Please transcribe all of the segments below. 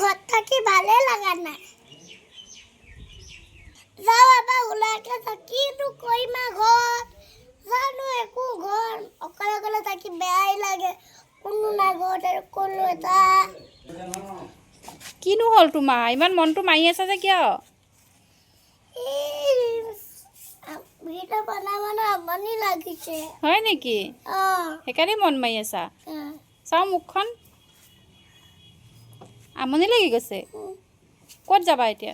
ঘর থাকি ভালে লাগা না যাও আবার ওলাকে থাকি তো কই মা ঘর জানো একো ঘর অকলে অকলে থাকি বেয়াই লাগে কোনো না ঘৰত আৰু কলো এটা কিনো হ'ল তোমাৰ ইমান মনটো মাৰি আছা যে কিয় ভিডিঅ বনাব আমনি লাগিছে হয় নেকি সেইকাৰণে মন মাৰি আছা চাওঁ মুখখন আমনি লাগি গৈছে ক'ত যাবা এতিয়া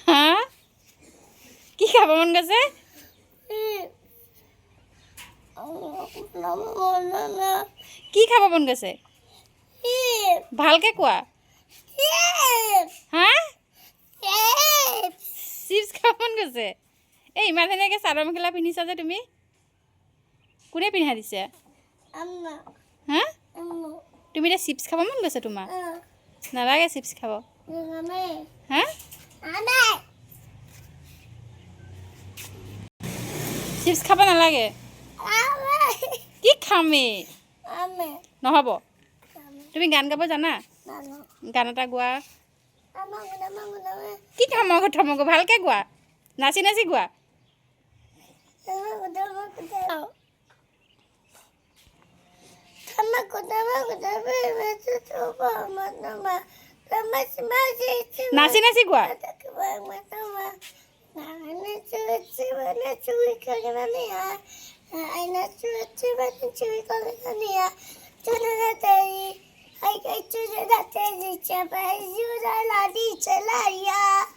হা কি খাব মন গৈছে কি খাব মন গৈছে ভালকে কোৱা হা চিপছ খাব মন গৈছে এই ইমান ধুনীয়াকৈ চাদৰ মেখেলা পিন্ধিছা যে তুমি কোনে পিন্ধাই দিছে হা তুমি এতিয়া চিপছ খাব মন গৈছে তোমাৰ নালাগে চিপছ খাব হা চিপছ খাব নালাগে কি খামে নহ'ব তুমি গান গাব জানা গান এটা গোৱা কি থমক থমক ভালকৈ গোৱা নাচি নাচি গোৱা নাচি নাচি গোৱা I get to the day, it's a